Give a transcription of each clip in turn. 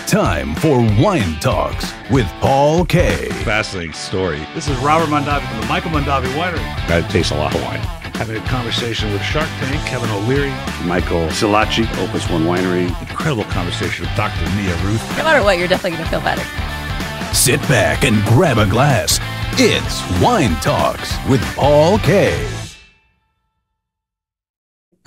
Time for Wine Talks with Paul K. Fascinating story. This is Robert Mondavi from the Michael Mondavi Winery. I taste a lot of wine. Having a conversation with Shark Tank, Kevin O'Leary. Michael Silacci, Opus One Winery. Incredible conversation with Dr. Mia Ruth. No matter what, you're definitely going to feel better. Sit back and grab a glass. It's Wine Talks with Paul K.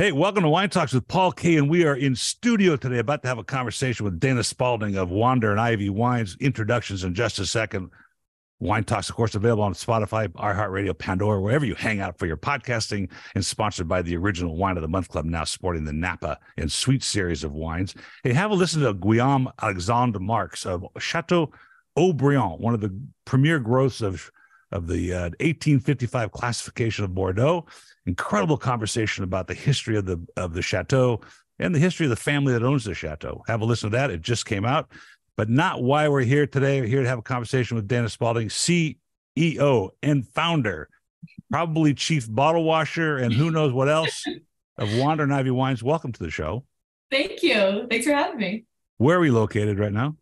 Hey, welcome to Wine Talks with Paul K. And we are in studio today about to have a conversation with Dana Spaulding of Wander and Ivy Wines. Introductions in just a second. Wine Talks, of course, available on Spotify, iHeartRadio, Pandora, wherever you hang out for your podcasting, and sponsored by the Original Wine of the Month Club, now sporting the Napa and Sweet series of wines. Hey, have a listen to Guillaume Alexandre Marx of Chateau Haut-Brion, one of the premier growths of the 1855 classification of Bordeaux. Incredible conversation about the history of the chateau and the history of the family that owns the chateau. Have a listen to that. It just came out. But not why we're here today. We're here to have a conversation with Dana Spaulding, CEO and founder, probably chief bottle washer, and who knows what else of Wander and Ivy Wines. Welcome to the show. Thank you. Thanks for having me. Where are we located right now?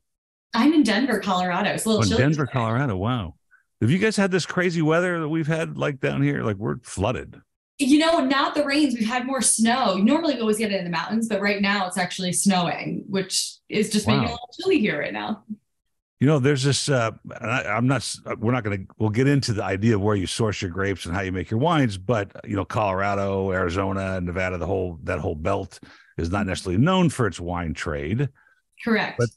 I'm in Denver, Colorado. It's a little chilly. Denver, Colorado. Wow. Have you guys had this crazy weather that we've had like down here? Like we're flooded. You know, not the rains. We've had more snow. Normally we always get it in the mountains, but right now it's actually snowing, which is just making it a little chilly here right now. You know, there's this, we'll get into the idea of where you source your grapes and how you make your wines, but, you know, Colorado, Arizona, Nevada, that whole belt is not necessarily known for its wine trade. Correct. But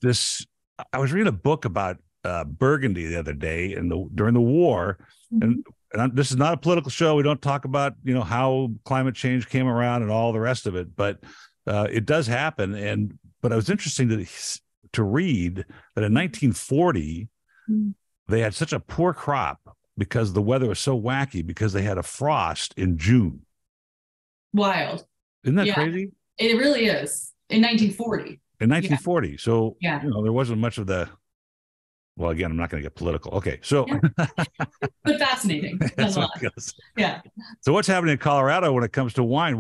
I was reading a book about Burgundy the other day during the war, and this is not a political show. We don't talk about, you know, how climate change came around and all the rest of it, but it does happen. But it was interesting to read that in 1940, they had such a poor crop because the weather was so wacky because they had a frost in June. Wild. Isn't that crazy? It really is. In 1940. In 1940. So, yeah. You know, there wasn't much of the, well, again, I'm not going to get political. Okay, so. Yeah. But fascinating. Yeah. So what's happening in Colorado when it comes to wine?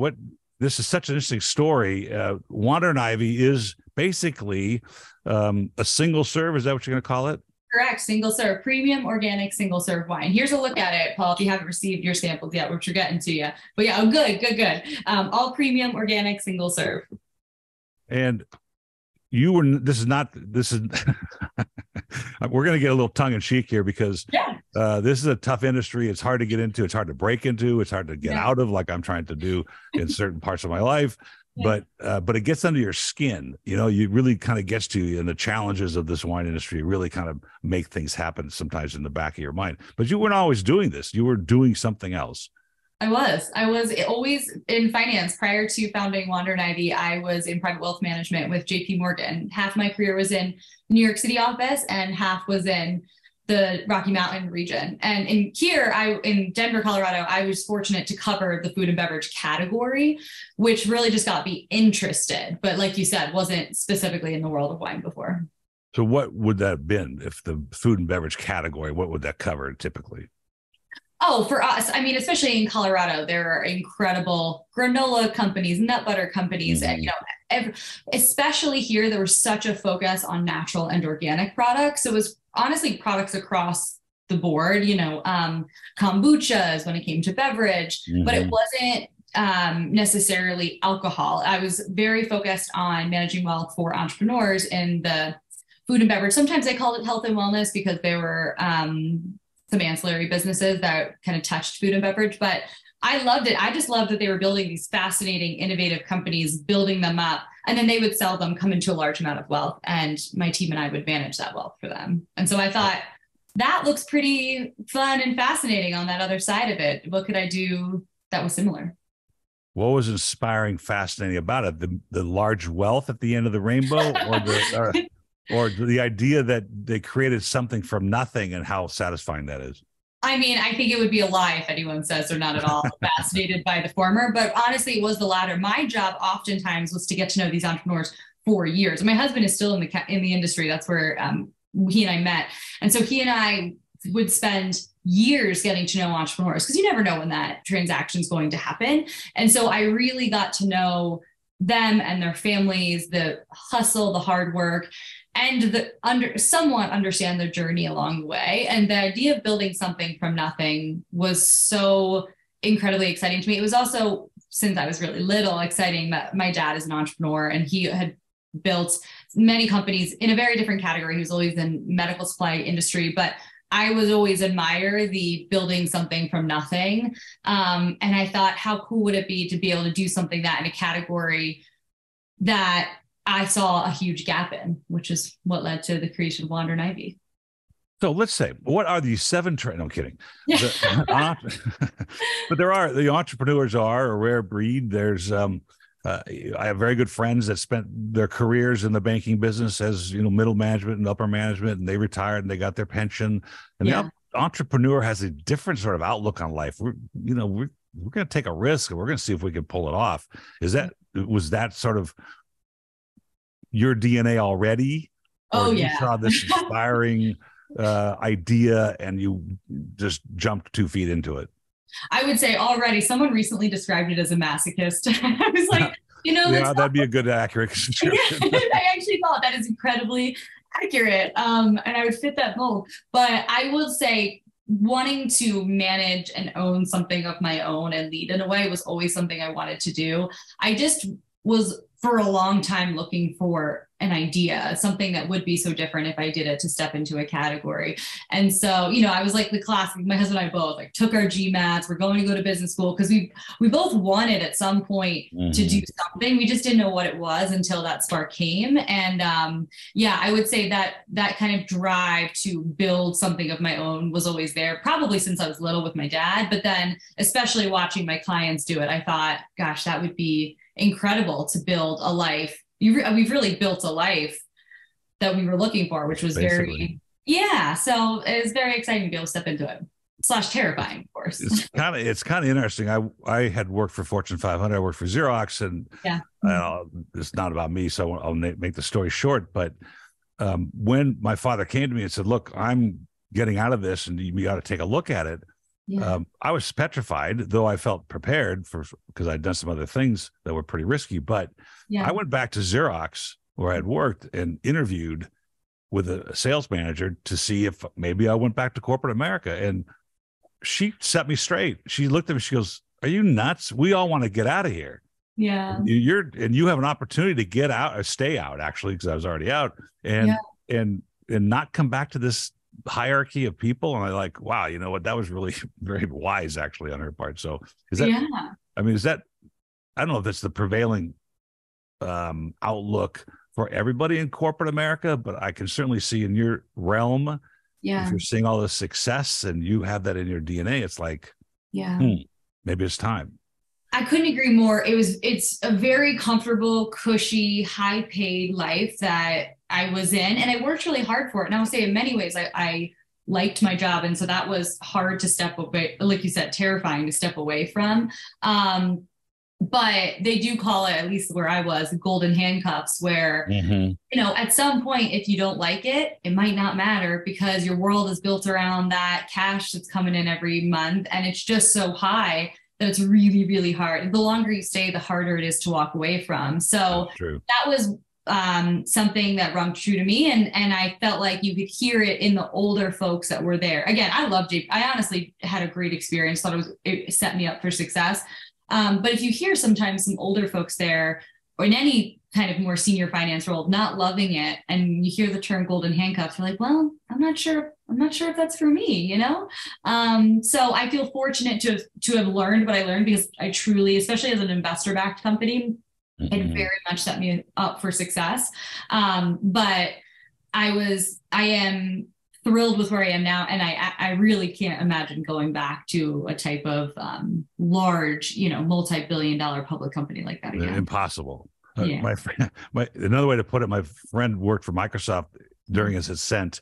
This is such an interesting story. Wander and Ivy is basically a single serve. Is that what you're going to call it? Correct. Single serve, premium organic single serve wine. Here's a look at it, Paul, if you haven't received your samples yet, which we're getting to you. But yeah, good. All premium organic single serve. And we're going to get a little tongue in cheek here because this is a tough industry. It's hard to get into. It's hard to break into. It's hard to get out of, like I'm trying to do in certain parts of my life. Yeah. But it gets under your skin. You know, you really kind of gets to you, and the challenges of this wine industry really kind of make things happen sometimes in the back of your mind. But you weren't always doing this. You were doing something else. I was always in finance. Prior to founding Wander and Ivy, I was in private wealth management with JP Morgan. Half my career was in New York City office and half was in the Rocky Mountain region. And in Denver, Colorado, I was fortunate to cover the food and beverage category, which really just got me interested. But like you said, wasn't specifically in the world of wine before. So what would that have been if the food and beverage category, what would that cover typically? Oh, for us, I mean, especially in Colorado, there are incredible granola companies, nut butter companies, and, you know, especially here, there was such a focus on natural and organic products. So it was honestly products across the board, you know, kombuchas when it came to beverage, but it wasn't necessarily alcohol. I was very focused on managing wealth for entrepreneurs in the food and beverage. Sometimes they called it health and wellness because there were some ancillary businesses that kind of touched food and beverage, but I loved it. I just loved that they were building these fascinating, innovative companies, building them up, and then they would sell them, come into a large amount of wealth, and my team and I would manage that wealth for them. And so I thought that looks pretty fun and fascinating on that other side of it. What could I do that was similar? What was inspiring, fascinating about it? The large wealth at the end of the rainbow, or the idea that they created something from nothing and how satisfying that is? I mean, I think it would be a lie if anyone says they're not at all fascinated by the former, but honestly, it was the latter. My job oftentimes was to get to know these entrepreneurs for years. My husband is still in the industry. That's where he and I met. And so he and I would spend years getting to know entrepreneurs because you never know when that transaction is going to happen. And so I really got to know them and their families, the hustle, the hard work. and somewhat understand their journey along the way. And the idea of building something from nothing was so incredibly exciting to me. It was also, since I was really little, exciting that my dad is an entrepreneur and he had built many companies in a very different category. He was always in medical supply industry, but I was always admire the building something from nothing. And I thought, how cool would it be to be able to do something that in a category that I saw a huge gap in, which is what led to the creation of Wander and Ivy. So let's say, what are these 7 trends? No, I'm kidding. But the entrepreneurs are a rare breed. There's, I have very good friends that spent their careers in the banking business as, middle management and upper management, and they retired and they got their pension. And the entrepreneur has a different sort of outlook on life. We're going to take a risk and we're going to see if we can pull it off. Was that sort of your DNA already? Oh, you saw this inspiring idea and you just jumped 2 feet into it? I would say already. Someone recently described it as a masochist. I was like, that'd be a good accurate description. I actually thought that is incredibly accurate. And I would fit that mold. But I will say, wanting to manage and own something of my own and lead in a way was always something I wanted to do. I just was for a long time looking for an idea, something that would be so different if I did it, to step into a category. And so, I was like the classic, my husband and I both took our GMATs, we're going to go to business school because we both wanted at some point to do something. We just didn't know what it was until that spark came. And I would say that kind of drive to build something of my own was always there, probably since I was little with my dad. But then especially watching my clients do it, I thought, gosh, that would be incredible to build a life. We've really built a life that we were looking for, which was basically so it was very exciting to be able to step into it / terrifying, of course. It's kind of interesting. I had worked for Fortune 500. I worked for Xerox, and it's not about me, so I'll make the story short. But when my father came to me and said, look, I'm getting out of this and you got to take a look at it. I was petrified, though I felt prepared because I'd done some other things that were pretty risky. But I went back to Xerox, where I had worked, and interviewed with a sales manager to see if maybe I went back to corporate America. And she set me straight. She looked at me, she goes, "Are you nuts? We all want to get out of here. Yeah. You have an opportunity to get out or stay out, actually, because I was already out, and not come back to this hierarchy of people." And I like, wow, you know what? That was really very wise, actually, on her part. So is that, I don't know if that's the prevailing outlook for everybody in corporate America, but I can certainly see in your realm, if you're seeing all this success and you have that in your DNA, it's like, maybe it's time. I couldn't agree more. It's a very comfortable, cushy, high paid life that I was in, and I worked really hard for it. And I would say in many ways, I liked my job. And so that was hard to step away, like you said, terrifying to step away from. But they do call it, at least where I was, golden handcuffs, where, at some point, if you don't like it, it might not matter because your world is built around that cash that's coming in every month. And it's just so high that it's really, really hard. The longer you stay, the harder it is to walk away from. So that was something that rung true to me. And I felt like you could hear it in the older folks that were there. Again, I loved it. I honestly had a great experience. Thought it set me up for success. But if you hear sometimes some older folks there, or in any kind of more senior finance role, not loving it, and you hear the term golden handcuffs, you're like, well, I'm not sure if that's for me, So I feel fortunate to have learned what I learned, because I truly, especially as an investor-backed company, it very much set me up for success. But I am thrilled with where I am now. And I really can't imagine going back to a type of large, multi-billion-dollar public company like that again. Impossible. My friend, another way to put it, my friend worked for Microsoft during his ascent,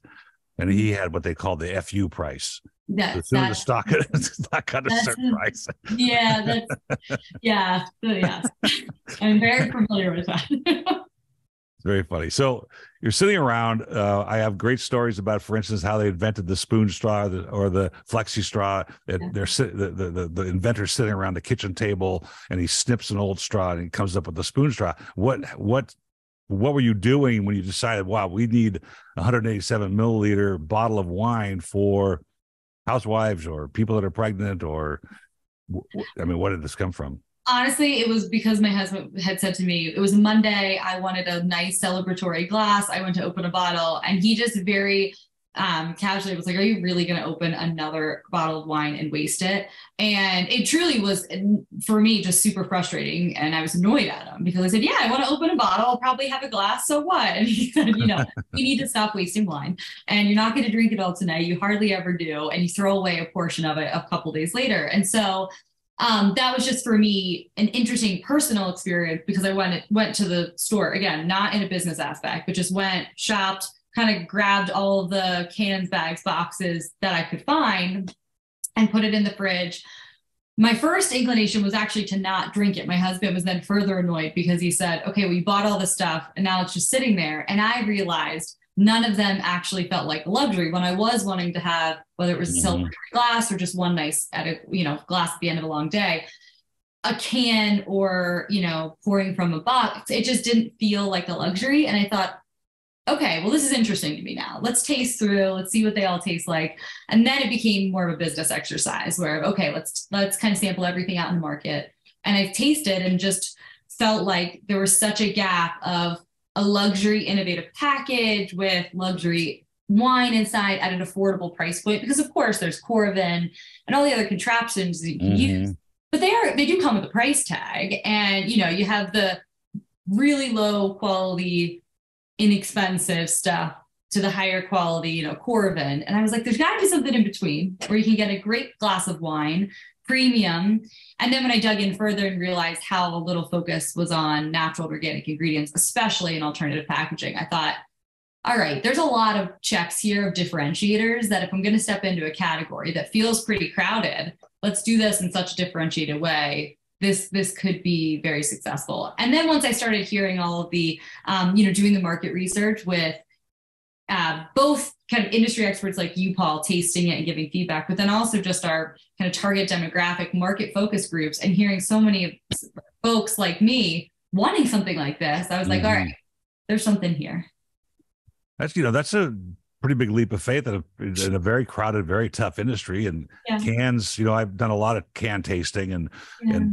and he had what they call the FU price. As soon as the stock got a certain price. I'm very familiar with that. It's very funny. So you're sitting around. I have great stories about, for instance, how they invented the spoon straw or the flexi straw. The inventor's sitting around the kitchen table and he snips an old straw and he comes up with the spoon straw. What what were you doing when you decided, wow, we need 187 milliliter bottle of wine for housewives or people that are pregnant, or I mean, what did this come from? Honestly, it was because my husband had said to me, it was a Monday, I wanted a nice celebratory glass. I went to open a bottle, and he just very casually was like, are you really going to open another bottle of wine and waste it? And it truly was, for me, just super frustrating. And I was annoyed at him because I said, yeah, I want to open a bottle. I'll probably have a glass. So what? And he said, you need to stop wasting wine, and you're not going to drink it all tonight. You hardly ever do. And you throw away a portion of it a couple days later. And so that was just for me an interesting personal experience, because I went to the store, again, not in a business aspect, but just went, shopped, kind of grabbed all of the cans, bags, boxes that I could find and put it in the fridge. My first inclination was actually to not drink it. My husband was then further annoyed because he said, okay, well, you bought all this stuff and now it's just sitting there. And I realized none of them actually felt like a luxury when I was wanting to have, whether it was a celebratory glass or just one nice glass at the end of a long day, a can, or, pouring from a box. It just didn't feel like a luxury. And I thought, okay, well, this is interesting to me now. Let's taste through, let's see what they all taste like. And then it became more of a business exercise where, okay, let's kind of sample everything out in the market. And I've tasted and just felt like there was such a gap of a luxury innovative package with luxury wine inside at an affordable price point, because of course there's Coravin and all the other contraptions that you can use, but they do come with a price tag. And, you have the really low quality, inexpensive stuff to the higher quality, Coravin. And I was like, there's got to be something in between where you can get a great glass of wine, premium. And then when I dug in further and realized how little focus was on natural organic ingredients, especially in alternative packaging, I thought, all right, there's a lot of checks here of differentiators that if I'm going to step into a category that feels pretty crowded, let's do this in such a differentiated way. This could be very successful. And then once I started hearing all of the, doing the market research with both kind of industry experts like you, Paul, tasting it and giving feedback, but then also just our kind of target demographic market focus groups, and hearing so many folks like me wanting something like this, I was like, all right, there's something here. That's a pretty big leap of faith in a very crowded, very tough industry. And cans, I've done a lot of can tasting, and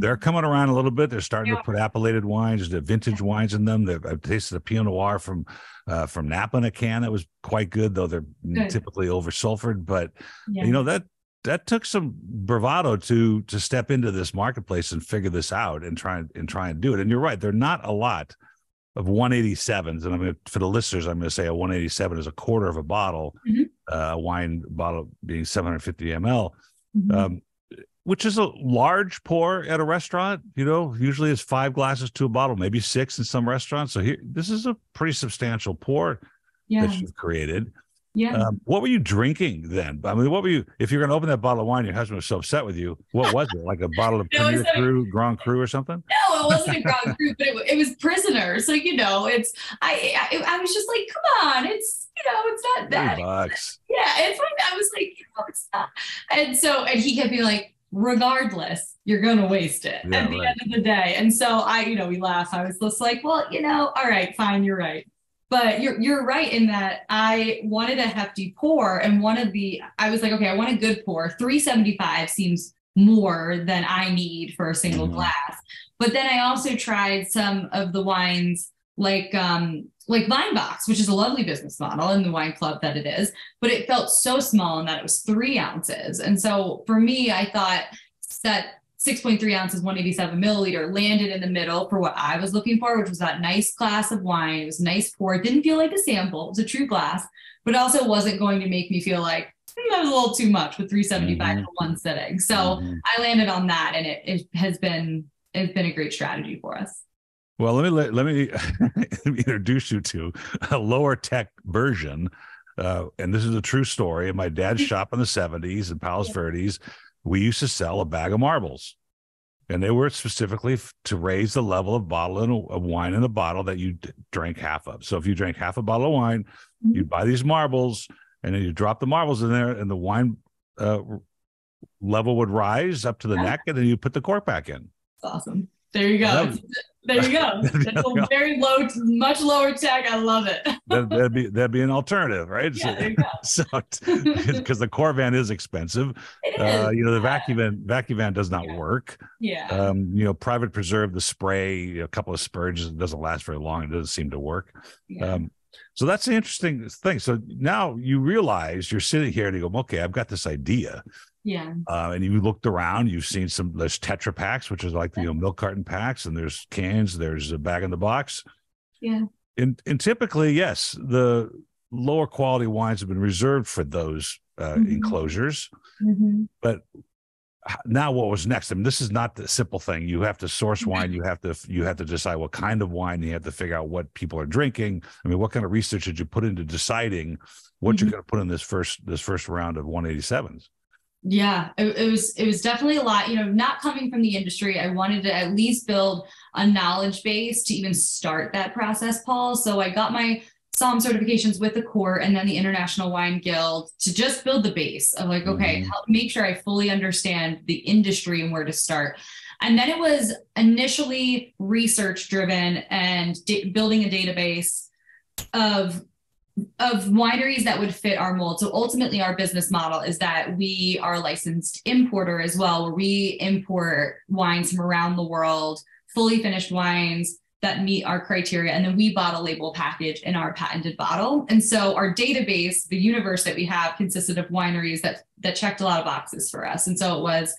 they're coming around a little bit. They're starting to put appellated wines, the vintage wines in them. I've tasted a Pinot Noir from Napa in a can that was quite good, though they're typically over sulfured. But that took some bravado to step into this marketplace and figure this out and try and do it. And you're right, they're not a lot of 187s, and for the listeners, I'm going to say a 187 is a quarter of a bottle, a wine bottle being 750 ml, which is a large pour at a restaurant. Usually it's 5 glasses to a bottle, maybe 6 in some restaurants. So this is a pretty substantial pour that you've created. What were you drinking then? I mean, if you're going to open that bottle of wine, your husband was so upset with you. What was it? Like a bottle of Premier Cru, Grand Cru or something? No, it wasn't a Grand Cru, but it was Prisoner. So, it's, I was just like, come on, it's not that. $30. Yeah, it's like, I was like, it's not. And he kept being like, regardless, you're going to waste it at the end of the day. And so we laughed. I was just like, well, all right, fine, you're right. But you're right in that I wanted a hefty pour, and I was like, okay, I want a good pour. 375 seems more than I need for a single glass. But then I also tried some of the wines like Vinebox, which is a lovely business model in the wine club that it is, but it felt so small in that it was 3 ounces. And so for me, I thought that 6.3 ounces, 187 milliliter landed in the middle for what I was looking for, which was that nice glass of wine. It was a nice pour. It didn't feel like a sample. It was a true glass, but also wasn't going to make me feel like that was a little too much with 375 for one sitting. So I landed on that, and it has been a great strategy for us. Well, let me introduce you to a lower tech version. And this is a true story. In my dad's shop in the 70s in Palos Verdes, we used to sell a bag of marbles, and they were specifically to raise the level of wine in a bottle that you drank half of. So if you drank half a bottle of wine, you'd buy these marbles, and then you drop the marbles in there, and the wine level would rise up to the neck, and then you put the cork back in. That's awesome. There you go. There you go. That's very low, much lower tech. I love it. That'd be an alternative, right? Yeah, there you go. So, because the core van is expensive, the vacuum van does not work. Yeah. Private preserve, the spray, a couple of spurges, it doesn't last very long. It doesn't seem to work. Yeah. So that's the interesting thing. So now you realize you're sitting here and you go, okay, I've got this idea. Yeah. And you looked around, you've seen there's Tetra packs, which is like, milk carton packs, and there's cans, there's a bag in the box. Yeah. And typically, yes, the lower quality wines have been reserved for those enclosures. Mm-hmm. But now what was next? I mean, this is not the simple thing. You have to source wine. You have to decide what kind of wine. You have to figure out what people are drinking. I mean, what kind of research did you put into deciding what you're going to put in this first round of 187s? Yeah, it was definitely a lot, not coming from the industry. I wanted to at least build a knowledge base to even start that process, Paul. So I got my SOM certifications with the court and then the International Wine Guild to just build the base of like, okay, help make sure I fully understand the industry and where to start. And then it was initially research driven and building a database of wineries that would fit our mold. So ultimately our business model is that we are a licensed importer as well, where we import wines from around the world, fully finished wines that meet our criteria. And then we bottle, label, package in our patented bottle. And so our database, the universe that we have, consisted of wineries that checked a lot of boxes for us. And so it was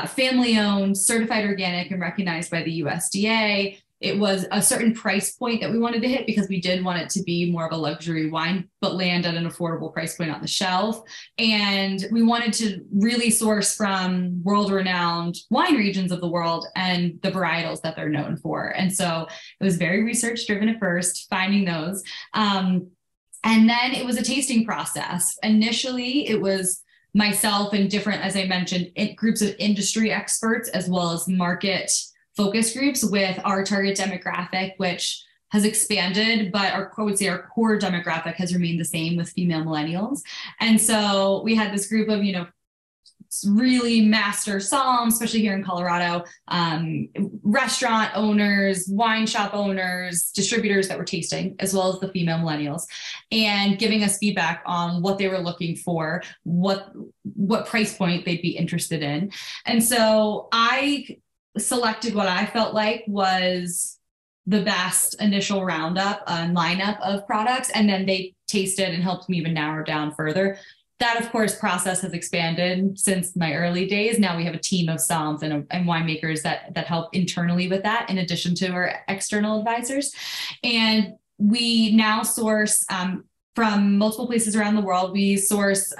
family owned, certified organic and recognized by the USDA. It was a certain price point that we wanted to hit because we did want it to be more of a luxury wine, but land at an affordable price point on the shelf. And we wanted to really source from world-renowned wine regions of the world and the varietals that they're known for. And so it was very research-driven at first, finding those. And then it was a tasting process. Initially, it was myself and different, as I mentioned, groups of industry experts, as well as market focus groups with our target demographic, which has expanded, but I would say our core demographic has remained the same with female millennials. And so we had this group of, really master soms, especially here in Colorado, restaurant owners, wine shop owners, distributors that were tasting, as well as the female millennials, and giving us feedback on what they were looking for, what price point they'd be interested in. And so I selected what I felt like was the best initial roundup and lineup of products, and then they tasted and helped me even narrow down further. That, of course, process has expanded since my early days. Now we have a team of soms and winemakers that help internally with that, in addition to our external advisors. And we now source from multiple places around the world. We source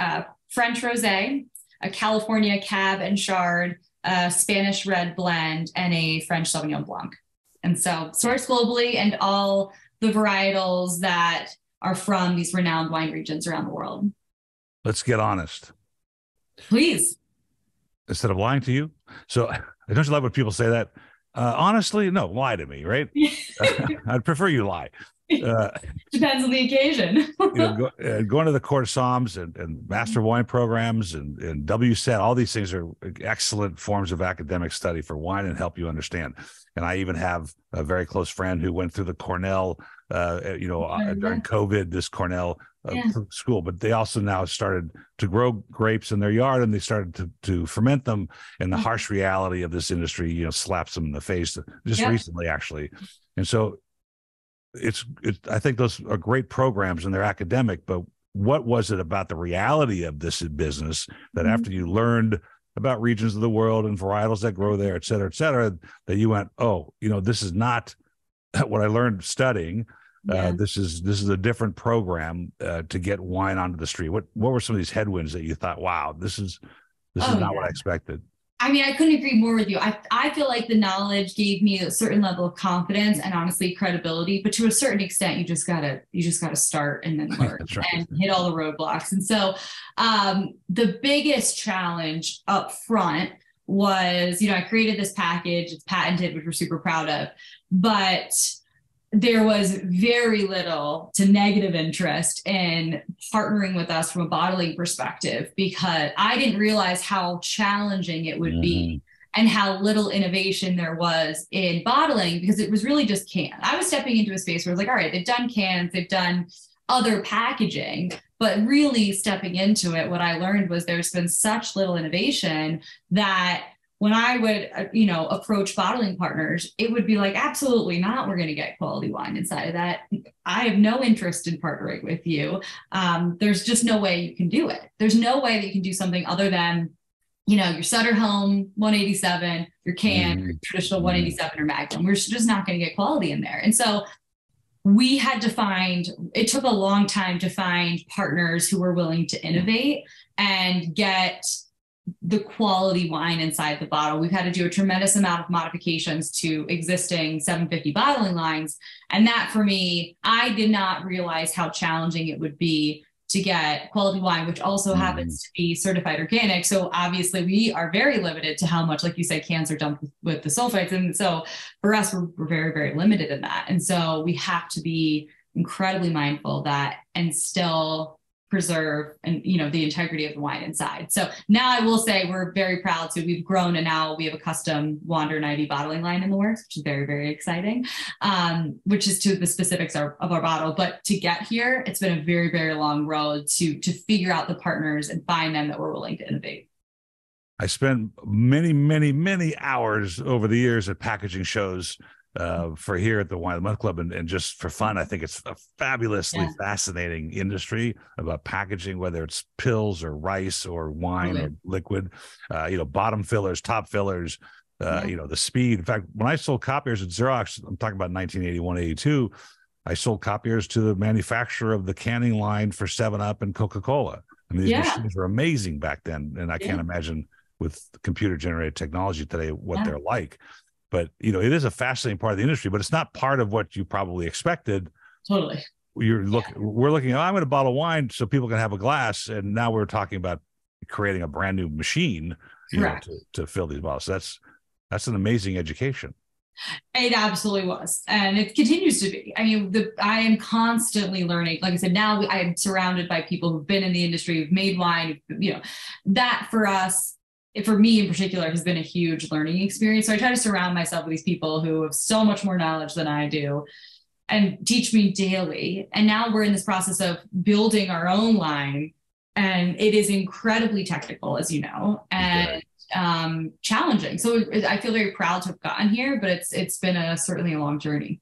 French Rosé, a California Cab and Chard, a Spanish red blend, and a French Sauvignon Blanc. And so sourced globally, and all the varietals that are from these renowned wine regions around the world. Let's get honest. Please. Instead of lying to you. So don't you love when people say that? Honestly, no, lie to me, right? I'd prefer you lie. Depends on the occasion. Going to the Court of Soms and master wine programs and WSET, all these things are excellent forms of academic study for wine and help you understand. And I even have a very close friend who went through the Cornell, during COVID, this Cornell school, but they also now started to grow grapes in their yard, and they started to ferment them. And the harsh reality of this industry, slaps them in the face just recently, actually. And so I think those are great programs and they're academic, but what was it about the reality of this business that after you learned about regions of the world and varietals that grow there, et cetera, that you went, oh, this is not what I learned studying. This is a different program to get wine onto the street. What were some of these headwinds that you thought, wow, this is not what I expected? I mean, I couldn't agree more with you. I feel like the knowledge gave me a certain level of confidence and honestly credibility, but to a certain extent, you just gotta start and then learn and hit all the roadblocks. And so the biggest challenge up front was, I created this package, it's patented, which we're super proud of, but there was very little to negative interest in partnering with us from a bottling perspective, because I didn't realize how challenging it would be and how little innovation there was in bottling, because it was really just cans. I was stepping into a space where I was like, all right, they've done cans, they've done other packaging, but really stepping into it, what I learned was there's been such little innovation that when I would, approach bottling partners, it would be like, absolutely not. We're going to get quality wine inside of that. I have no interest in partnering with you. There's just no way you can do it. There's no way that you can do something other than, your Sutter Home 187, your can, your traditional 187 or Magnum. We're just not going to get quality in there. And so we had to it took a long time to find partners who were willing to innovate and get the quality wine inside the bottle. We've had to do a tremendous amount of modifications to existing 750 bottling lines. And that, for me, I did not realize how challenging it would be to get quality wine, which also happens to be certified organic. So obviously we are very limited to how much, like you said, cans are dumped with the sulfites. And so for us, we're very, very limited in that. And so we have to be incredibly mindful of that and still preserve and the integrity of the wine inside. So now I will say we're very proud to, we've grown and now we have a custom Wander and Ivy bottling line in the works, which is very, very exciting, which is to the specifics of our bottle. But to get here, it's been a very, very long road to figure out the partners and find them that were willing to innovate. I spent many, many, many hours over the years at packaging shows for here at the Wine of the Month Club, and just for fun. I think it's a fabulously fascinating industry about packaging, whether it's pills or rice or wine or liquid, bottom fillers, top fillers, the speed. In fact, when I sold copiers at Xerox, I'm talking about 1981, 82, I sold copiers to the manufacturer of the canning line for 7-Up and Coca-Cola. I mean, these machines were amazing back then, and I can't imagine with computer-generated technology today what they're like. But, it is a fascinating part of the industry, but it's not part of what you probably expected. Totally. We're looking, I'm going to bottle wine so people can have a glass. And now we're talking about creating a brand new machine to fill these bottles. So that's an amazing education. It absolutely was. And it continues to be. I mean, I am constantly learning. Like I said, now I am surrounded by people who've been in the industry, who've made wine, that for us, for me in particular, has been a huge learning experience. So I try to surround myself with these people who have so much more knowledge than I do and teach me daily. And now we're in this process of building our own line. And it is incredibly technical, as you know, and challenging. So I feel very proud to have gotten here, but it's been certainly a long journey.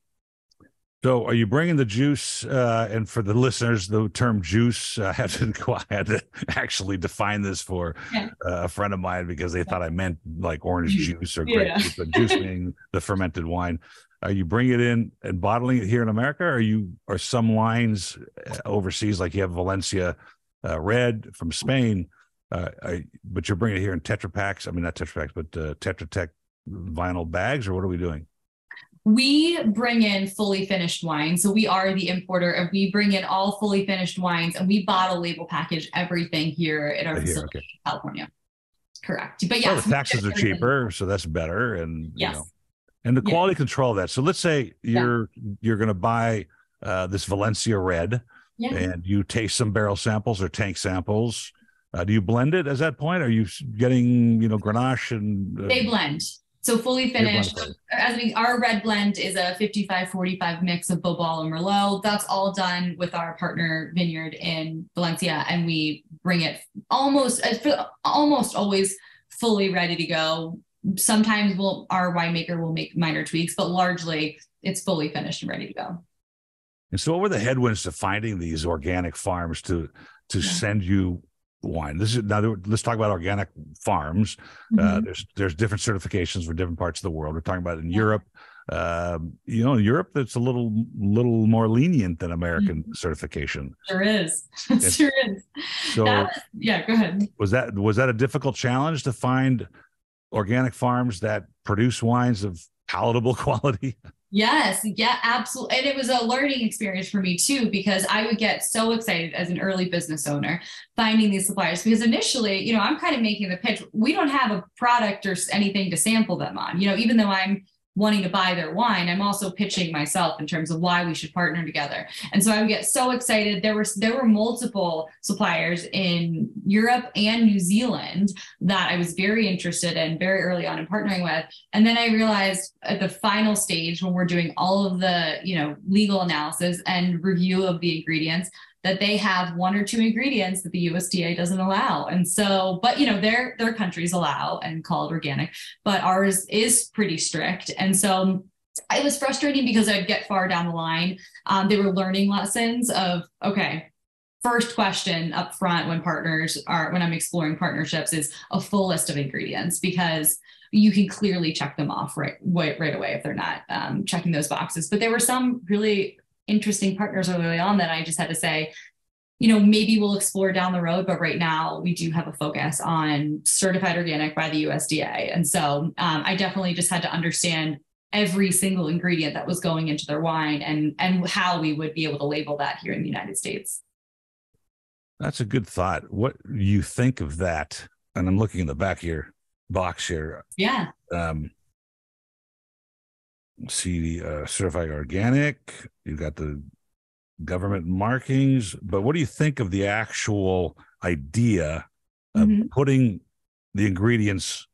So are you bringing the juice, and for the listeners, the term juice, I had to actually define this for a friend of mine because they thought I meant like orange juice or grape juice, but juice meaning the fermented wine. Are you bringing it in and bottling it here in America? Or some lines overseas, like you have Valencia Red from Spain, but you're bringing it here in Tetra Paks? I mean, not Tetra Paks, but Tetra Tech vinyl bags, or what are we doing? We bring in fully finished wine. So we are the importer, and we bring in all fully finished wines, and we bottle, label, package everything here at our facility in California. Correct. But the taxes are cheaper, so that's better. And and the quality control of that. So let's say you're going to buy this Valencia Red, and you taste some barrel samples or tank samples. Do you blend it at that point? Are you getting Grenache and they blend? So fully finished, our red blend is a 55-45 mix of Bobal and Merlot. That's all done with our partner vineyard in Valencia, and we bring it almost always fully ready to go. Sometimes our winemaker will make minor tweaks, but largely it's fully finished and ready to go. And so what were the headwinds to finding these organic farms to send you wine? Let's talk about organic farms. There's different certifications for different parts of the world. We're talking about in Europe. In Europe, that's a little more lenient than American certification. Sure is. Sure is. So go ahead. Was that a difficult challenge to find organic farms that produce wines of palatable quality? Yes. Yeah, absolutely. And it was a learning experience for me too, because I would get so excited as an early business owner finding these suppliers, because initially, I'm kind of making the pitch. We don't have a product or anything to sample them on, even though I'm wanting to buy their wine, I'm also pitching myself in terms of why we should partner together. And so I would get so excited. There were multiple suppliers in Europe and New Zealand that I was very interested in very early on in partnering with. And then I realized at the final stage, when we're doing all of the, legal analysis and review of the ingredients, that they have one or two ingredients that the USDA doesn't allow. And so, but their countries allow and call it organic, but ours is pretty strict. And so it was frustrating because I'd get far down the line. They were learning lessons of, okay, first question up front when I'm exploring partnerships is a full list of ingredients, because you can clearly check them off right away if they're not checking those boxes. But there were some really interesting partners early on that I just had to say, maybe we'll explore down the road, but right now we do have a focus on certified organic by the USDA. And so I definitely just had to understand every single ingredient that was going into their wine and how we would be able to label that here in the United States. That's a good thought. What you think of that? And I'm looking in the back of your box here. Yeah. See the certified organic, you've got the government markings, but what do you think of the actual idea of putting the ingredients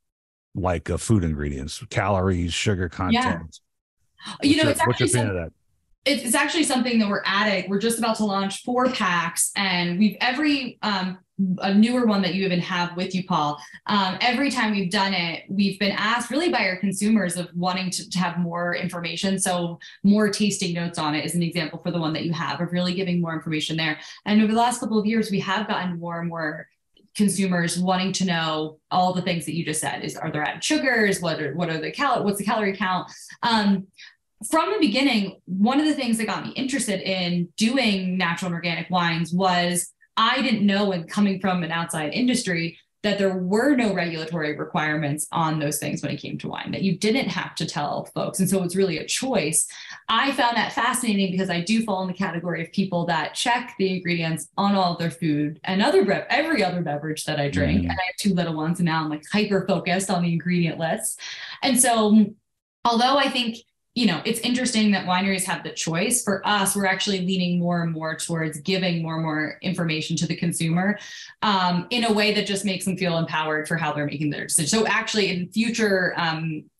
like food ingredients, calories, sugar content? Yeah. What's your opinion of that? It's actually something that we're adding. We're just about to launch 4 packs, and a newer one that you even have with you, Paul. Every time we've done it, we've been asked really by our consumers of wanting to have more information. So more tasting notes on it is an example for the one that you have, of really giving more information there. And over the last couple of years, we have gotten more and more consumers wanting to know all the things that you just said. Are there added sugars? What's the calorie count? From the beginning, one of the things that got me interested in doing natural and organic wines was I didn't know, and coming from an outside industry, that there were no regulatory requirements on those things when it came to wine, that you didn't have to tell folks. And so it's really a choice. I found that fascinating because I do fall in the category of people that check the ingredients on all of their food and every other beverage that I drink. And I have 2 little ones, and now I'm like hyper focused on the ingredient list. And so although I think it's interesting that wineries have the choice, for us, we're actually leaning more and more towards giving more and more information to the consumer in a way that just makes them feel empowered for how they're making their decision. So actually in future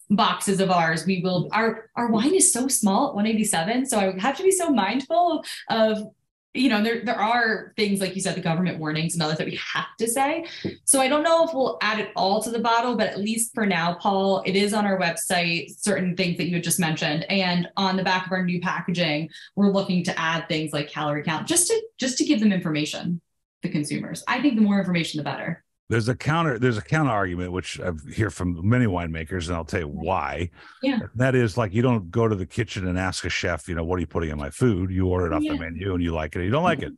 boxes of ours, our wine is so small at 187. So I have to be so mindful of there are things, like you said, the government warnings and others that we have to say. So I don't know if we'll add it all to the bottle, but at least for now, Paul, it is on our website, certain things that you had just mentioned. And on the back of our new packaging, we're looking to add things like calorie count, just to give them information, the consumers. I think the more information, the better. There's a counter argument, which I hear from many winemakers, and I'll tell you why. Yeah. That is, like, you don't go to the kitchen and ask a chef, what are you putting in my food? You order it off the menu and you like it or you don't like it.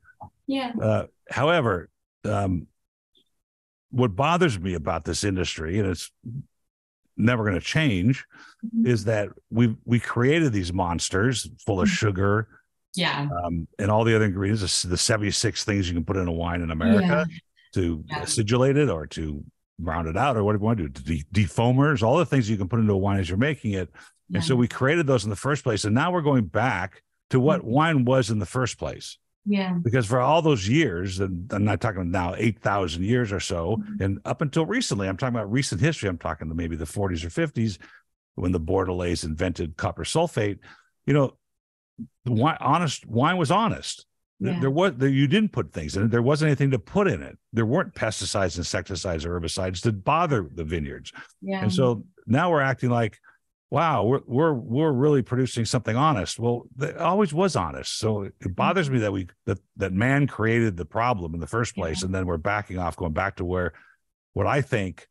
Yeah. However, what bothers me about this industry, and it's never going to change, is that we created these monsters full of sugar. Yeah. And all the other ingredients, the 76 things you can put in a wine in America. To acidulate it or to round it out, or whatever you want to do, defoamers, all the things you can put into a wine as you're making it. And so we created those in the first place. And now we're going back to what wine was in the first place. Yeah. Because for all those years, and I'm not talking now 8,000 years or so, and up until recently, I'm talking about recent history, I'm talking to maybe the 40s or 50s, when the Bordelais invented copper sulfate, the wine was honest. Yeah. You didn't put things in it. There wasn't anything to put in it. There weren't pesticides, insecticides, or herbicides to bother the vineyards. Yeah. And so now we're acting like, wow, we're really producing something honest. Well, it always was honest. So it bothers me that man created the problem in the first place, and then we're backing off, going back to what I think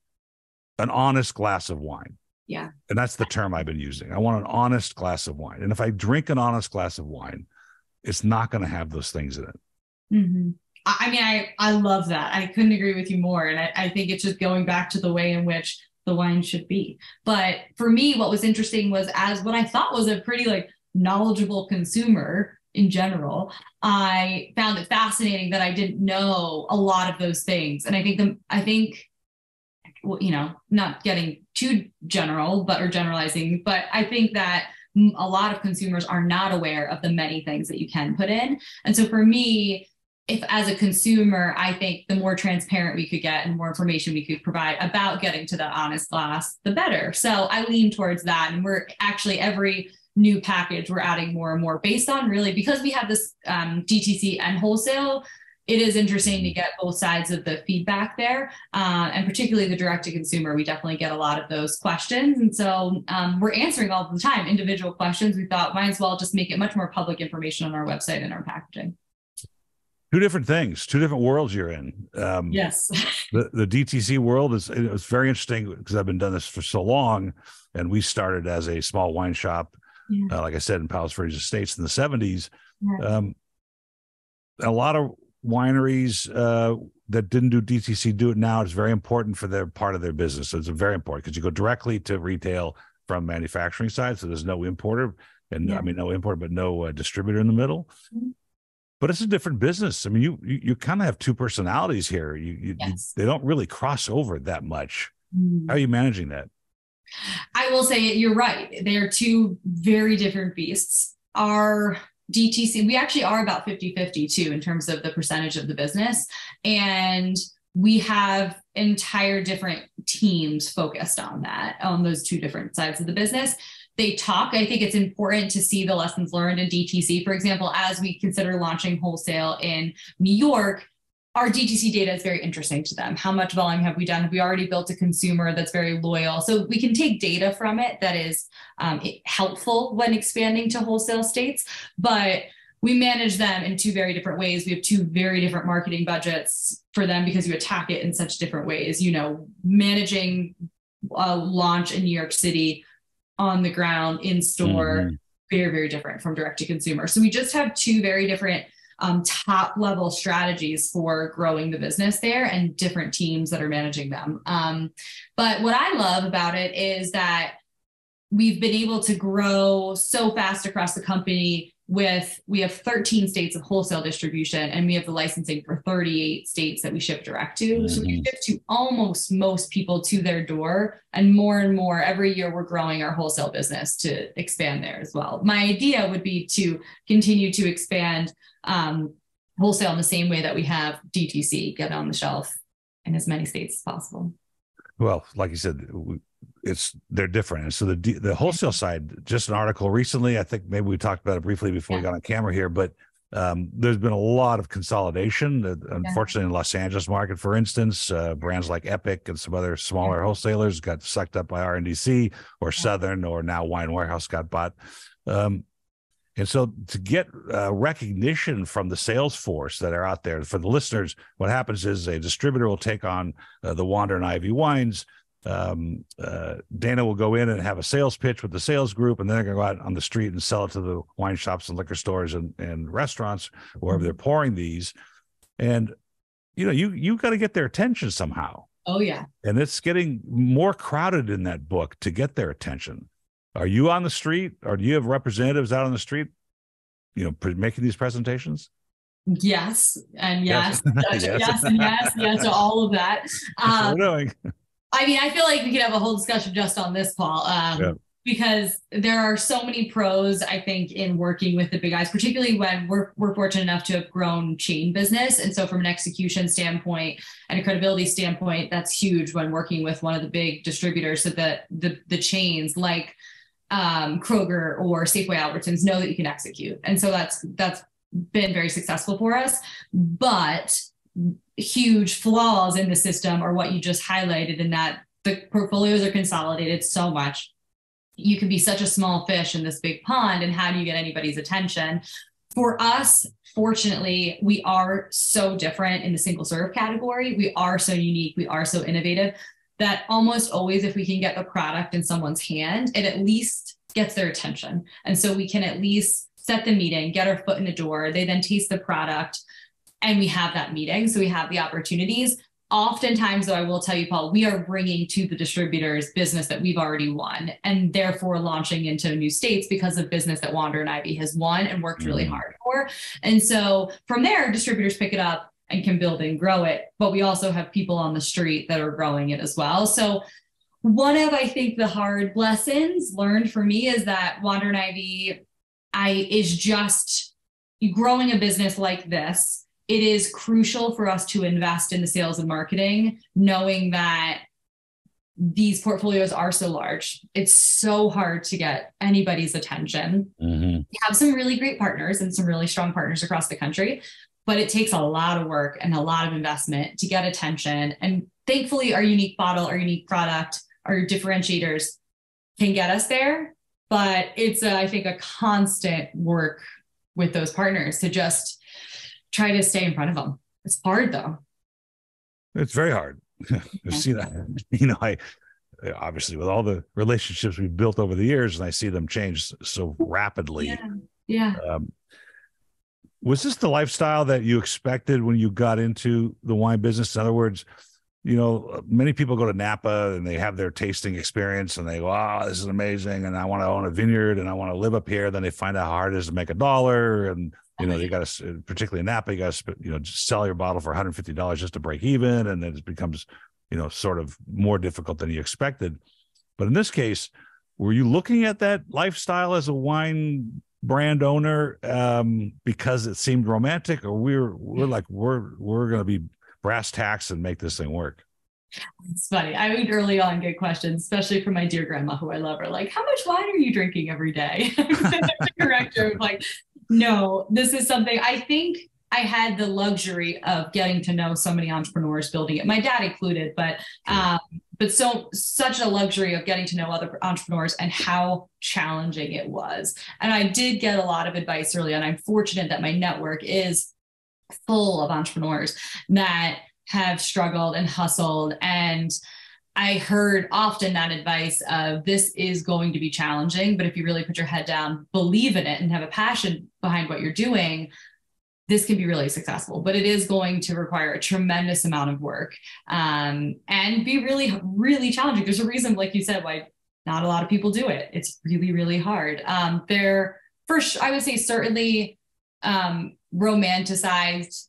an honest glass of wine. Yeah. And that's the term I've been using. I want an honest glass of wine. And if I drink an honest glass of wine, it's not going to have those things in it. Mm-hmm. I mean, I love that. I couldn't agree with you more. And I think it's just going back to the way in which the wine should be. But for me, what was interesting was, as what I thought was a pretty knowledgeable consumer in general, I found it fascinating that I didn't know a lot of those things. And I think not getting too general, or generalizing, but I think that a lot of consumers are not aware of the many things that you can put in. And so for me, if as a consumer, I think the more transparent we could get and more information we could provide about getting to the honest glass, the better. So I lean towards that. And we're actually, every new package, we're adding more and more based on, really, because we have this DTC and wholesale. It is interesting to get both sides of the feedback there. And particularly the direct to consumer, we definitely get a lot of those questions. And so we're answering all the time individual questions. We thought might as well just make it much more public information on our website and our packaging. Two different things, two different worlds you're in. Yes. The DTC world is very interesting because I've been doing this for so long, and we started as a small wine shop, like I said, in Palos Verdes Estates in the 70s. Yeah. A lot of wineries that didn't do DTC do it now. It's very important for their part of their business. So it's very important because you go directly to retail from manufacturing side. So there's no importer, and I mean, no importer, but no distributor in the middle. Mm-hmm. But it's a different business. I mean, you kind of have two personalities here. They don't really cross over that much. How are you managing that? I will say you're right. They are two very different beasts. Our DTC, we actually are about 50-50 too, in terms of the percentage of the business. And we have entire different teams focused on that, on those two different sides of the business. They talk. I think it's important to see the lessons learned in DTC. For example, as we consider launching wholesale in New York, our DTC data is very interesting to them. How much volume have we done? Have we already built a consumer that's very loyal? So we can take data from it that is helpful when expanding to wholesale states, but we manage them in two very different ways. We have two very different marketing budgets for them because you attack it in such different ways. Managing a launch in New York City on the ground, in store, very, very different from direct to consumer. So we just have two very different top level strategies for growing the business there, and different teams that are managing them. But what I love about it is that we've been able to grow so fast across the company. We have 13 states of wholesale distribution, and we have the licensing for 38 states that we ship direct to. So we ship to almost most people to their door, and more every year we're growing our wholesale business to expand there as well. My idea would be to continue to expand wholesale in the same way that we have DTC, get on the shelf in as many states as possible. Well, like you said, they're different. And so the wholesale side, just an article recently, I think maybe we talked about it briefly before we got on camera here, but there's been a lot of consolidation, unfortunately, in Los Angeles market, for instance. Brands like Epic and some other smaller wholesalers got sucked up by RNDC or Southern, or now Wine Warehouse got bought. And so to get recognition from the sales force that are out there, for the listeners, what happens is a distributor will take on the Wander and Ivy wines. Dana will go in and have a sales pitch with the sales group, and then they're going to go out on the street and sell it to the wine shops and liquor stores and restaurants, wherever they're pouring these. And, you got to get their attention somehow. Oh, yeah. And it's getting more crowded in that book to get their attention. Are you on the street, or do you have representatives out on the street, making these presentations? Yes. And yes, yes, and yes to all of that. That's what we're doing. I mean, I feel like we could have a whole discussion just on this, Paul, because there are so many pros, I think, in working with the big guys, particularly when we're fortunate enough to have grown chain business. And so from an execution standpoint and a credibility standpoint, that's huge when working with one of the big distributors, so that the chains like Kroger or Safeway Albertsons know that you can execute. And so that's been very successful for us. But huge flaws in the system are what you just highlighted, in that the portfolios are consolidated so much. You can be such a small fish in this big pond, and how do you get anybody's attention? For us, fortunately, we are so different in the single serve category. We are so unique. We are so innovative that almost always, if we can get the product in someone's hand, it at least gets their attention. And so we can at least set the meeting, get our foot in the door. They then taste the product, and we have that meeting. So we have the opportunities. Oftentimes, though, I will tell you, Paul, we are bringing to the distributors business that we've already won, and therefore launching into new states because of business that Wander and Ivy has won and worked really hard for. And so from there, distributors pick it up. and can build and grow it. But we also have people on the street that are growing it as well. So one of, I think, the hard lessons learned for me is that Wander and Ivy is just growing a business like this. It is crucial for us to invest in the sales and marketing, knowing that these portfolios are so large. It's so hard to get anybody's attention. Mm-hmm. We have some really great partners and some really strong partners across the country, but it takes a lot of work and a lot of investment to get attention. And thankfully, our unique bottle, our unique product, our differentiators can get us there. But it's, I think, a constant work with those partners to just try to stay in front of them. It's hard, though. It's very hard. I see that. You know, I obviously, with all the relationships we've built over the years, and I see them change so rapidly. Yeah. Was this the lifestyle that you expected when you got into the wine business? In other words, you know, many people go to Napa and they have their tasting experience and they go, "Oh, this is amazing, and I want to own a vineyard and I want to live up here." Then they find out how hard it is to make $1, and you know, you got to, particularly in Napa, you got to, you know, just sell your bottle for $150 just to break even, and then it becomes, you know, sort of more difficult than you expected. But in this case, were you looking at that lifestyle as a wine brand owner because it seemed romantic, or we're going to be brass tacks and make this thing work? It's funny. I would early on get questions, especially from my dear grandma, who I love her, like, how much wine are you drinking every day? The director was like, no, this is something. I think I had the luxury of getting to know so many entrepreneurs building it, my dad included, but such a luxury of getting to know other entrepreneurs and how challenging it was. And I did get a lot of advice early on. I'm fortunate that my network is full of entrepreneurs that have struggled and hustled. And I heard often that advice of, this is going to be challenging, but if you really put your head down, believe in it, and have a passion behind what you're doing, this can be really successful. But it is going to require a tremendous amount of work and be really, really challenging. There's a reason, like you said, why not a lot of people do it. It's really, really hard. There, first, I would say certainly romanticized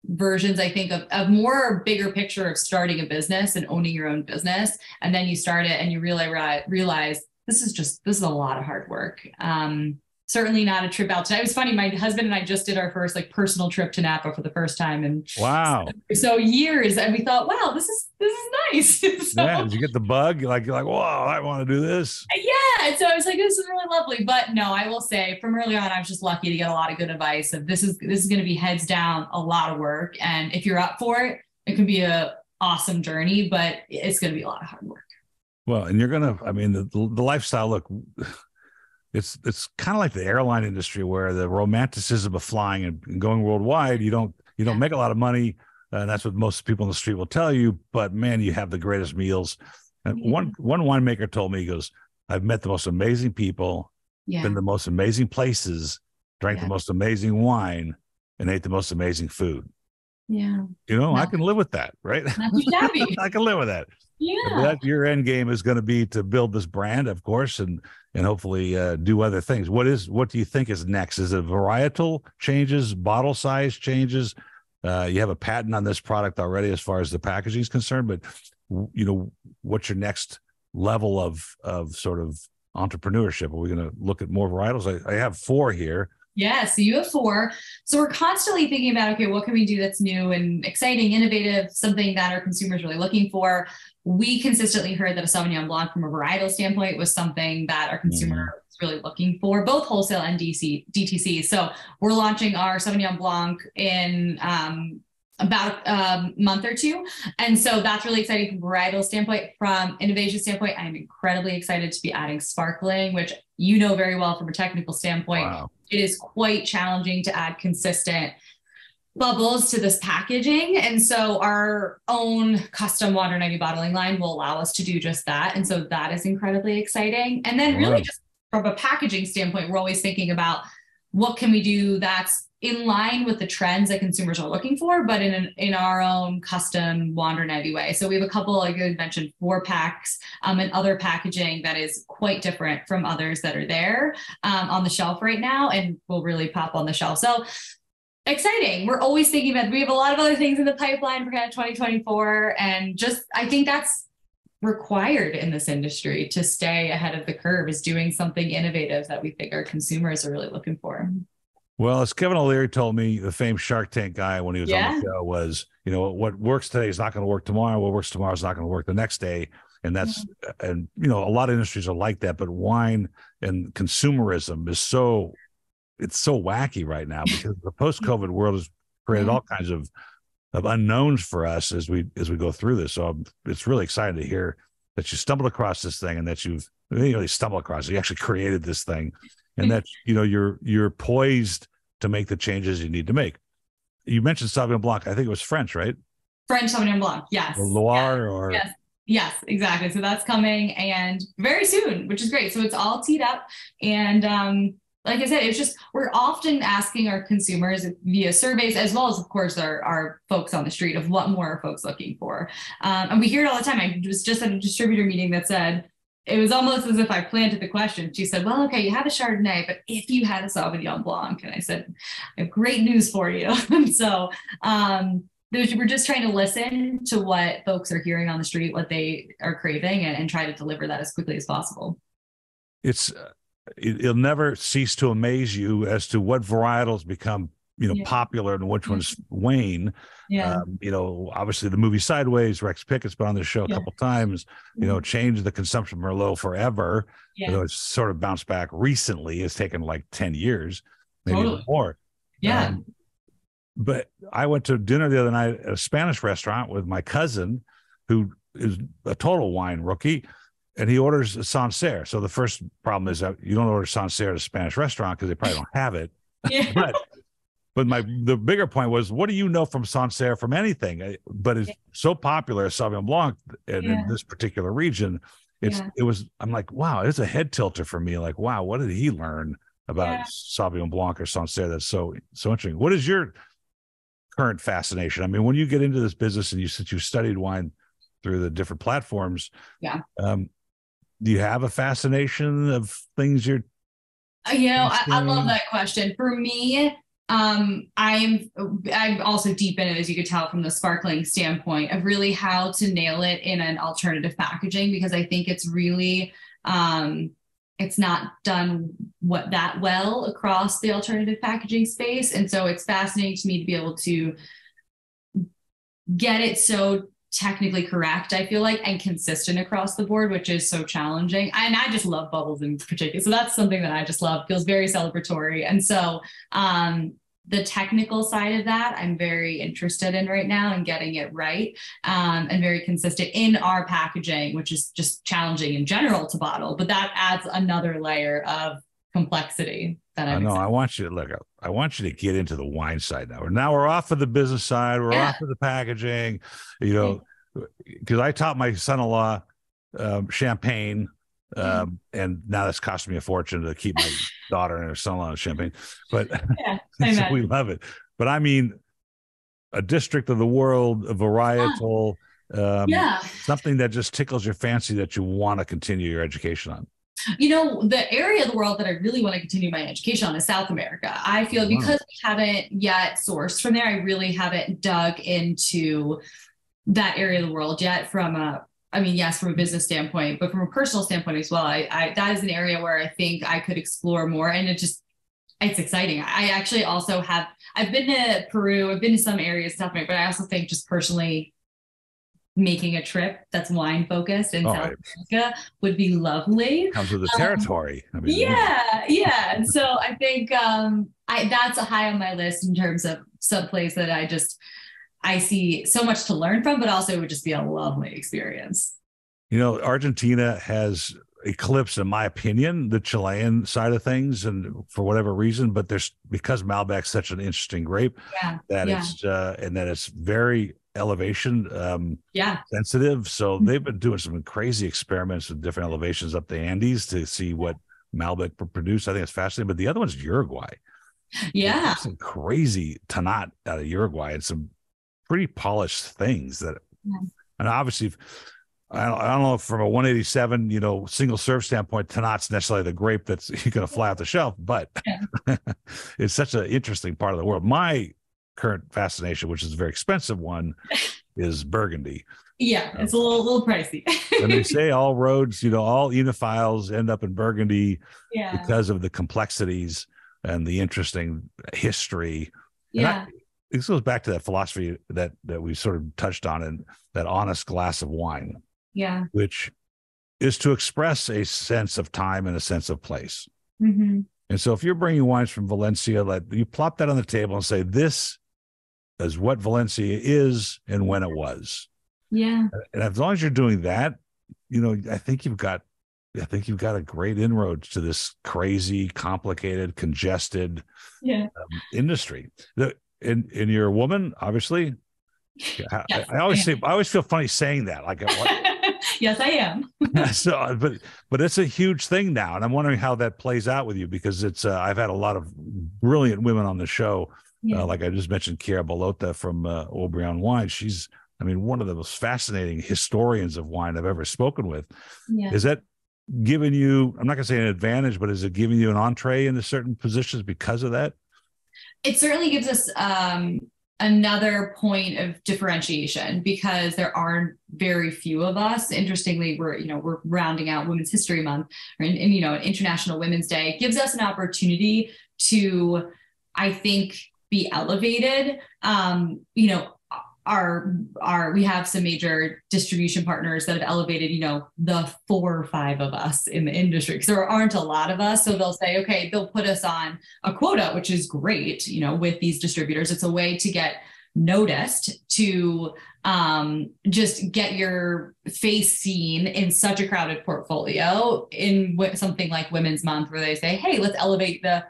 versions, I think, of more bigger picture of starting a business and owning your own business. And then you start it and you realize this is a lot of hard work. Certainly not a trip out to. It was funny. My husband and I just did our first personal trip to Napa for the first time, and wow, so years, and we thought, wow, this is nice. So, yeah, did you get the bug? You're like, whoa, I want to do this. Yeah, and so I was like, this is really lovely. But no, I will say, from early on, I was just lucky to get a lot of good advice. Of this is going to be heads down, a lot of work, and if you're up for it, it can be a awesome journey, but it's going to be a lot of hard work. Well, and you're gonna, I mean, the lifestyle look. It's kind of like the airline industry, where the romanticism of flying and going worldwide, you don't make a lot of money, and that's what most people on the street will tell you. But man, you have the greatest meals. And one winemaker told me, he goes, "I've met the most amazing people, been the most amazing places, drank the most amazing wine, and ate the most amazing food." Yeah, you know, I can live with that, right? I can live with that. Yeah, that your end game is going to be to build this brand, of course, and hopefully do other things. What do you think is next? Is it varietal changes, bottle size changes? You have a patent on this product already as far as the packaging is concerned, but you know, what's your next level of sort of entrepreneurship? Are we going to look at more varietals? I have 4 here. Yeah, so you have 4. So we're constantly thinking about, okay, what can we do that's new and exciting, innovative, something that our consumers really looking for. We consistently heard that a Sauvignon Blanc from a varietal standpoint was something that our consumer was really looking for, both wholesale and DTC. So we're launching our Sauvignon Blanc in about a month or 2. And so that's really exciting from a varietal standpoint. From innovation standpoint, I'm incredibly excited to be adding sparkling, which you know very well from a technical standpoint. Wow. It is quite challenging to add consistent bubbles to this packaging. And so our own custom Wander and Ivy bottling line will allow us to do just that. And so that is incredibly exciting. And then really just from a packaging standpoint, we're always thinking about what can we do that's in line with the trends that consumers are looking for, but in our own custom Wander and Ivy way. So we have a couple, like I mentioned, 4 packs and other packaging that is quite different from others that are there on the shelf right now and will really pop on the shelf. So Exciting. We're always thinking about, we have a lot of other things in the pipeline for kind of 2024. And just, I think that's required in this industry to stay ahead of the curve, is doing something innovative that we think our consumers are really looking for. Well, as Kevin O'Leary told me, the famed Shark Tank guy, when he was on the show, was, what works today is not going to work tomorrow. What works tomorrow is not going to work the next day. And that's, and, a lot of industries are like that, but wine and consumerism is it's so wacky right now, because the post-COVID world has created all kinds of unknowns for us as we go through this. So it's really exciting to hear that you stumbled across this thing, and that you stumbled across it. You actually created this thing, and that, you're poised to make the changes you need to make. You mentioned Sauvignon Blanc. I think it was French, right? French Sauvignon Blanc. Yes. Or Loire or. Yes, exactly. So that's coming, and very soon, which is great. So it's all teed up, and like I said, it's just, we're often asking our consumers via surveys, as well as, of course, our folks on the street, of what more are folks looking for. And we hear it all the time. I was just at a distributor meeting that said, it was almost as if I planted the question. She said, well, okay, you have a Chardonnay, but if you had a Sauvignon Blanc, and I said, I have great news for you. And so we're just trying to listen to what folks are hearing on the street, what they are craving, and try to deliver that as quickly as possible. It'll never cease to amaze you as to what varietals become, popular and which ones wane. Obviously the movie Sideways, Rex Pickett's been on the show a couple times, changed the consumption of Merlot forever. It's sort of bounced back recently. It's taken like 10 years, maybe even more. But I went to dinner the other night at a Spanish restaurant with my cousin, who is a total wine rookie, and he orders a Sancerre. So the first problem is that you don't order Sancerre at a Spanish restaurant because they probably don't have it. But the bigger point was, what do you know from Sancerre from anything? But it's so popular as Sauvignon Blanc in this particular region. I'm like, wow, it's a head tilter for me. Like, wow, what did he learn about Sauvignon Blanc or Sancerre? That's so interesting. What is your current fascination? I mean, when you get into this business, and since you studied wine through the different platforms, do you have a fascination of things you're I love that question. For me, I'm also deep in it, as you could tell from the sparkling standpoint, of really how to nail it in an alternative packaging, because I think it's really it's not done that well across the alternative packaging space. And so it's fascinating to me to be able to get it so technically correct, I feel like, and consistent across the board, which is so challenging. And I just love bubbles in particular. So that's something that I just love. Feels very celebratory. And so the technical side of that, I'm very interested in right now, and getting it right, and very consistent in our packaging, which is just challenging in general to bottle. But that adds another layer of complexity that I know. I want you to get into the wine side now. Now we're off of the business side. We're off of the packaging, because I taught my son-in-law champagne, and now that's costing me a fortune to keep my daughter and her son-in-law in champagne, but so we love it. But I mean, a district of the world, a varietal, something that just tickles your fancy that you want to continue your education on. The area of the world that I really want to continue my education on is South America. I feel because we haven't yet sourced from there, I really haven't dug into that area of the world yet from a business standpoint, but from a personal standpoint as well. That is an area where I think I could explore more, and it's exciting. I actually also I've been to Peru, I've been to some areas in South America, but I also think just personally making a trip that's wine focused in South America would be lovely. Comes with the territory. And so I think that's a high on my list in terms of some place that I see so much to learn from, but also it would just be a lovely experience. Argentina has eclipsed, in my opinion, the Chilean side of things, and for whatever reason, but because Malbec's such an interesting grape, it's very elevation sensitive. So they've been doing some crazy experiments with different elevations up the Andes to see what Malbec produce. I think it's fascinating. But the other one's Uruguay. Yeah. Some crazy Tanat out of Uruguay, and some pretty polished things that, and obviously I don't know if from a 187, single serve standpoint, Tannat's necessarily the grape that's going to fly off the shelf, but yeah. It's such an interesting part of the world. My current fascination, which is a very expensive one, is Burgundy. Yeah, it's a little pricey. And they say all roads, all enophiles end up in Burgundy because of the complexities and the interesting history. Yeah. This goes back to that philosophy that we sort of touched on in that honest glass of wine. Yeah. Which is to express a sense of time and a sense of place. Mm-hmm. And so if you're bringing wines from Valencia, like you plop that on the table and say, this is what Valencia is and when it was. Yeah. And as long as you're doing that, I think you've got a great inroads to this crazy, complicated, congested industry. And you're a woman, obviously. Yes, I always feel funny saying that. Like, yes, I am. So, but it's a huge thing now, and I'm wondering how that plays out with you, because it's. I've had a lot of brilliant women on the show, like I just mentioned, Chiara Bellota from Aubryon Wine. She's, one of the most fascinating historians of wine I've ever spoken with. Yeah. Is that giving you? I'm not going to say an advantage, but is it giving you an entree into certain positions because of that? It certainly gives us another point of differentiation, because there aren't very few of us. Interestingly, we're rounding out Women's History Month, and an International Women's Day. It gives us an opportunity to, I think, be elevated. We have some major distribution partners that have elevated, the 4 or 5 of us in the industry, because there aren't a lot of us. So they'll say, okay, they'll put us on a quota, which is great, with these distributors. It's a way to get noticed, to just get your face seen in such a crowded portfolio in something like Women's Month, where they say, hey, let's elevate the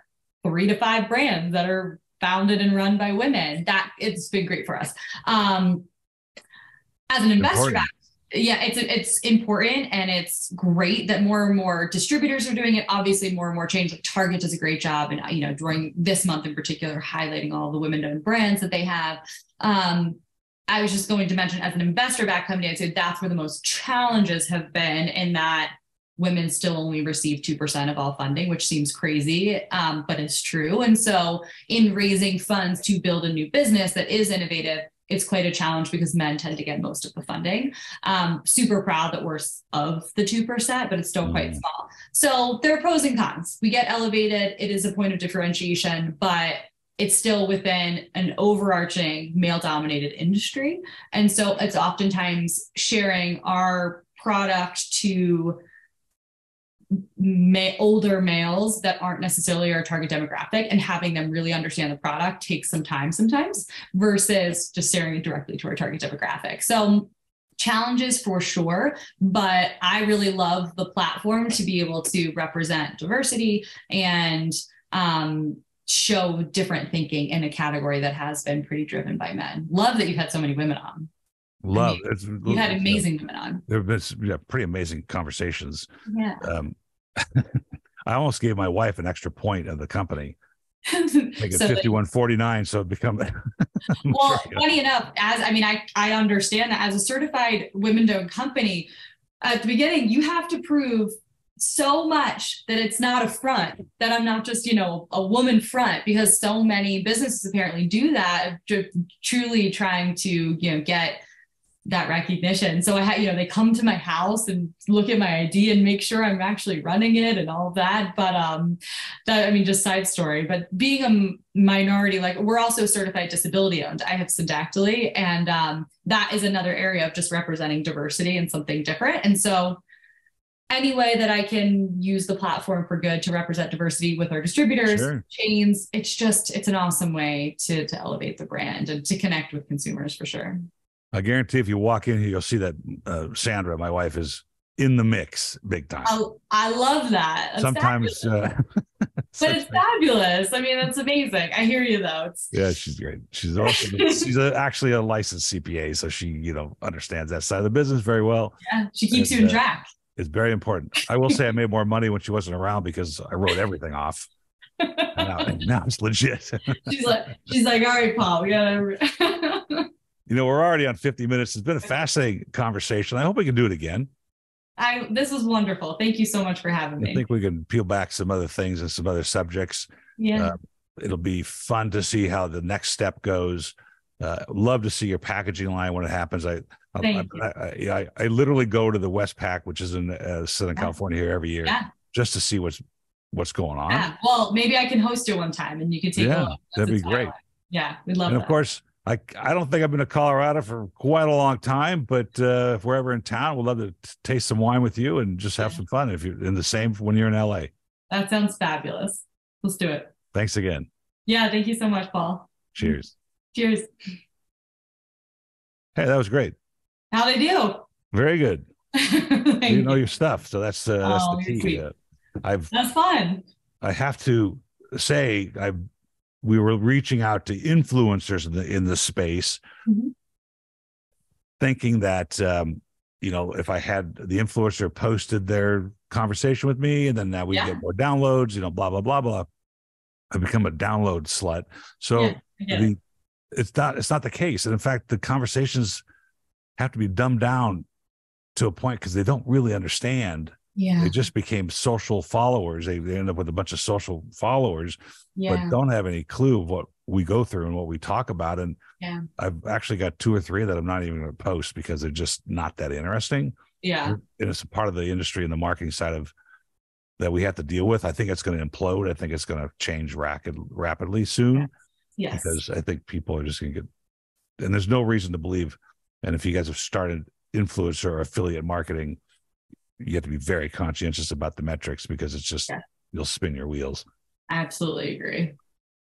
3 to 5 brands that are founded and run by women. That it's been great for us. As an investor, it's important, and it's great that more and more distributors are doing it. Obviously, more and more change. Like Target does a great job, and during this month in particular, highlighting all the women-owned brands that they have. I was just going to mention, as an investor-backed company, I'd say that's where the most challenges have been, in that women still only receive 2% of all funding, which seems crazy, but it's true. And so in raising funds to build a new business that is innovative, it's quite a challenge, because men tend to get most of the funding. Super proud that we're of the 2%, but it's still quite small. So there are pros and cons. We get elevated. It is a point of differentiation, but it's still within an overarching male-dominated industry. And so it's oftentimes sharing our product to older males that aren't necessarily our target demographic, and having them really understand the product takes some time sometimes, versus just sharing it directly to our target demographic. So challenges for sure, but I really love the platform to be able to represent diversity and show different thinking in a category that has been pretty driven by men. Love that you've had so many women on. You've had amazing women on. There have been pretty amazing conversations. Yeah. I almost gave my wife an extra point of the company. Make it 51-49, so it become. Well, funny enough, I understand that as a certified women-owned company, at the beginning, you have to prove so much that it's not a front, that I'm not just, a woman front, because so many businesses apparently do that, truly trying to, get that recognition. So I had, they come to my house and look at my ID and make sure I'm actually running it and all of that. But just side story, but being a minority, like we're also certified disability owned. I have syndactyly, and that is another area of just representing diversity and something different. And so any way that I can use the platform for good to represent diversity with our distributors, chains, it's an awesome way to elevate the brand and to connect with consumers, for sure. I guarantee if you walk in here, you'll see that Sandra, my wife, is in the mix big time. Oh, I love that. That's sometimes, but it's fabulous. That's amazing. I hear you though. She's great. She's awesome. She's actually a licensed CPA, so she, understands that side of the business very well. Yeah, she keeps you in track. It's very important. I will say I made more money when she wasn't around, because I wrote everything off. Now it's legit. She's like, all right, Paul, we gotta. we're already on 50 minutes. It's been a fascinating conversation. I hope we can do it again. This was wonderful. Thank you so much for having me. I think we can peel back some other things and some other subjects. Yeah. It'll be fun to see how the next step goes. Love to see your packaging line when it happens. I literally go to the Westpac, which is in Southern California here every year, just to see what's going on. Yeah. Well, maybe I can host you one time and you can take a look. That'd be great. Yeah, we'd love and that. Of course, I don't think I've been to Colorado for quite a long time, but if we're ever in town, we'd love to taste some wine with you and just have some fun. If you're in the same when you're in LA. That sounds fabulous. Let's do it. Thanks again. Yeah, thank you so much, Paul. Cheers. Cheers. Hey, that was great. How'd I do? Very good. You know your stuff, so that's the key. That's fun. I have to say, we were reaching out to influencers in the space, thinking that if I had the influencer posted their conversation with me, and then now we get more downloads, blah blah blah blah. I've become a download slut. So it's not the case, and in fact, the conversations have to be dumbed down to a point because they don't really understand. Yeah, they just became social followers. They end up with a bunch of social followers, but don't have any clue of what we go through and what we talk about. And I've actually got 2 or 3 that I'm not even going to post because they're just not that interesting. Yeah, and it's a part of the industry and the marketing side of that we have to deal with. I think it's going to implode. I think it's going to change rapidly soon. Yes, because I think people are just going to get, and there's no reason to believe. And if you guys have started influencer or affiliate marketing, you have to be very conscientious about the metrics because it's just, you'll spin your wheels. I absolutely agree.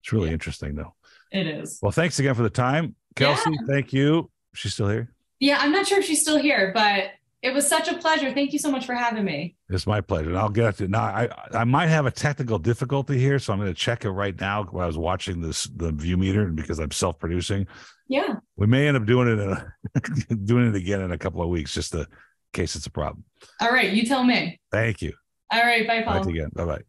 It's really interesting though. It is. Well, thanks again for the time. Kelsey, thank you. She's still here? Yeah, I'm not sure if she's still here, but it was such a pleasure. Thank you so much for having me. It's my pleasure. And I'll get to it. Now, I might have a technical difficulty here, so I'm going to check it right now while I was watching the view meter because I'm self-producing. Yeah. We may end up doing it again in a couple of weeks, just in case it's a problem. All right. You tell me. Thank you. All right. Bye, Paul. Thanks again. Bye-bye.